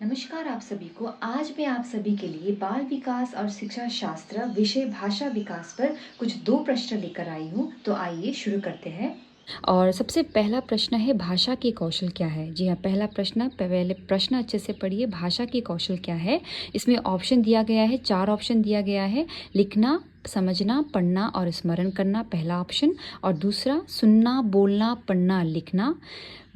नमस्कार आप सभी को। आज मैं आप सभी के लिए बाल विकास और शिक्षा शास्त्र विषय भाषा विकास पर कुछ 2 प्रश्न लेकर आई हूँ। तो आइए शुरू करते हैं। और सबसे पहला प्रश्न है भाषा के कौशल क्या है? जी हाँ, पहला प्रश्न, पहले प्रश्न अच्छे से पढ़िए। भाषा के कौशल क्या है? इसमें ऑप्शन दिया गया है, 4 ऑप्शन दिया गया है। लिखना, समझना, पढ़ना और स्मरण करना पहला ऑप्शन, और दूसरा सुनना, बोलना, पढ़ना, लिखना,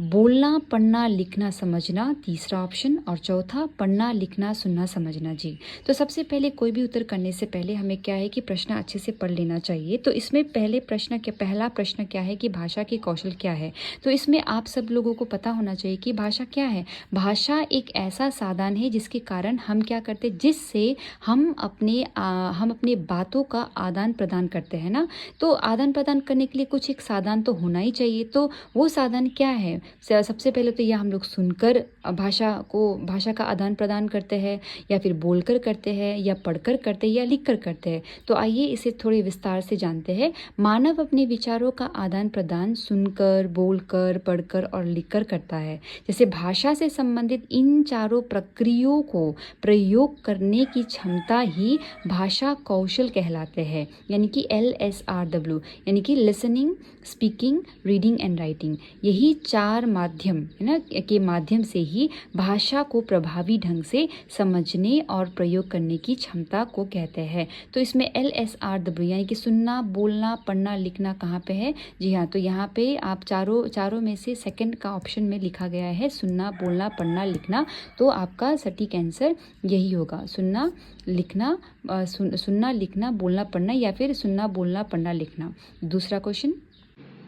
बोलना, पढ़ना, लिखना, समझना तीसरा ऑप्शन, और चौथा पढ़ना, लिखना, सुनना, समझना। जी, तो सबसे पहले कोई भी उत्तर करने से पहले हमें क्या है कि प्रश्न अच्छे से पढ़ लेना चाहिए। तो इसमें पहला प्रश्न क्या है कि भाषा के कौशल क्या है? तो इसमें आप सब लोगों को पता होना चाहिए कि भाषा क्या है। भाषा एक ऐसा साधन है जिसके कारण हम क्या करते हैं, जिससे हम अपने बातों का आदान प्रदान करते हैं ना। तो आदान प्रदान करने के लिए कुछ एक साधन तो होना ही चाहिए। तो वो साधन क्या है? सबसे पहले तो यह हम लोग सुनकर भाषा का आदान प्रदान करते हैं, या फिर बोलकर करते हैं, या पढ़कर करते हैं, या लिखकर करते हैं। तो आइए इसे थोड़े विस्तार से जानते हैं। मानव अपने विचारों का आदान प्रदान सुनकर, बोलकर, पढ़कर और लिखकर करता है। जैसे भाषा से संबंधित इन चारों प्रक्रियाओं को प्रयोग करने की क्षमता ही भाषा कौशल कहलाते हैं, यानी कि LSRW, यानी कि listening, speaking, reading and writing. यही 4 माध्यम है ना के माध्यम से ही भाषा को प्रभावी ढंग से समझने और प्रयोग करने की क्षमता को कहते हैं। तो इसमें LSRW यानी कि सुनना, बोलना, पढ़ना, लिखना कहाँ पे है? जी हाँ, तो यहाँ पे आप चारों में से सेकंड का ऑप्शन में लिखा गया है, सुनना, बोलना, पढ़ना, लिखना। तो आपका सटीक आंसर यही होगा, सुनना, लिखना, सुनना, लिखना, बोलना, पढ़ना, या फिर सुनना, बोलना, पढ़ना, लिखना। दूसरा क्वेश्चन,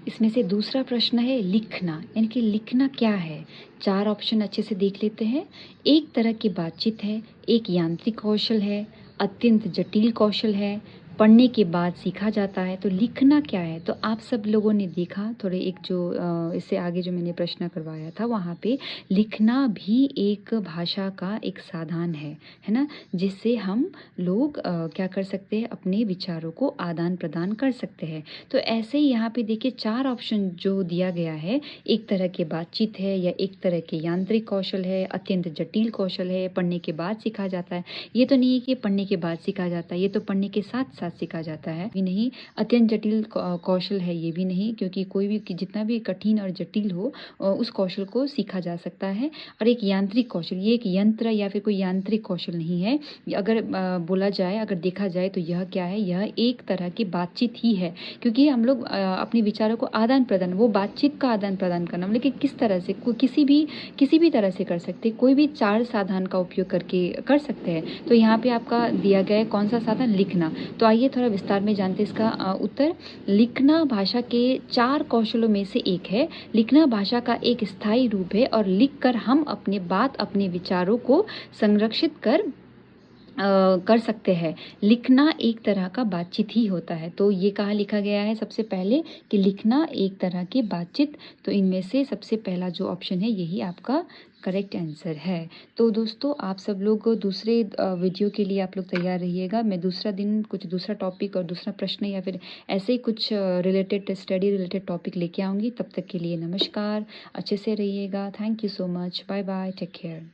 इसमें से दूसरा प्रश्न है लिखना, यानी कि लिखना क्या है? 4 ऑप्शन अच्छे से देख लेते हैं। एक तरह की बातचीत है, एक यांत्रिक कौशल है, अत्यंत जटिल कौशल है, पढ़ने के बाद सीखा जाता है। तो लिखना क्या है? तो आप सब लोगों ने देखा थोड़े एक जो इससे आगे जो मैंने प्रश्न करवाया था वहाँ पे लिखना भी एक भाषा का एक साधन है ना, जिससे हम लोग क्या कर सकते हैं, अपने विचारों को आदान प्रदान कर सकते हैं। तो ऐसे ही यहाँ पे देखिए 4 ऑप्शन जो दिया गया है, एक तरह की बातचीत है, या एक तरह के यांत्रिक कौशल है, अत्यंत जटिल कौशल है, पढ़ने के बाद सीखा जाता है। ये तो नहीं है कि पढ़ने के बाद सीखा जाता है, ये तो पढ़ने के साथ साथ सीखा जाता है भी नहीं। अत्यंत जटिल कौशल है, ये भी नहीं, क्योंकि कोई भी जितना भी कठिन और जटिल हो उस कौशल को सीखा जा सकता है। और एक यांत्रिक कौशल, ये एक यंत्र या फिर कोई यांत्रिक कौशल नहीं है। अगर बोला जाए, अगर देखा जाए तो यह क्या है, यह एक तरह की बातचीत ही है, क्योंकि हम लोग अपने विचारों को आदान प्रदान, वो बातचीत का आदान प्रदान करना, लेकिन किस तरह से, किसी भी तरह से कर सकते, कोई भी 4 साधन का उपयोग करके कर सकते हैं। तो यहाँ पे आपका दिया गया है कौन सा साधन? लिखना। तो आइए थोड़ा विस्तार में जानते हैं इसका उत्तर। लिखना भाषा के 4 कौशलों में से एक है। लिखना भाषा का एक स्थायी रूप है, और लिखकर हम अपने विचारों को संरक्षित कर सकते हैं। लिखना एक तरह का बातचीत ही होता है। तो ये कहाँ लिखा गया है सबसे पहले कि लिखना एक तरह की बातचीत। तो इनमें से सबसे पहला जो ऑप्शन है यही आपका करेक्ट आंसर है। तो दोस्तों आप सब लोग दूसरे वीडियो के लिए आप लोग तैयार रहिएगा। मैं दूसरा दिन कुछ दूसरा टॉपिक और दूसरा प्रश्न या फिर ऐसे ही कुछ स्टडी रिलेटेड टॉपिक लेके आऊँगी। तब तक के लिए नमस्कार, अच्छे से रहिएगा। Thank you so much, bye bye, take care.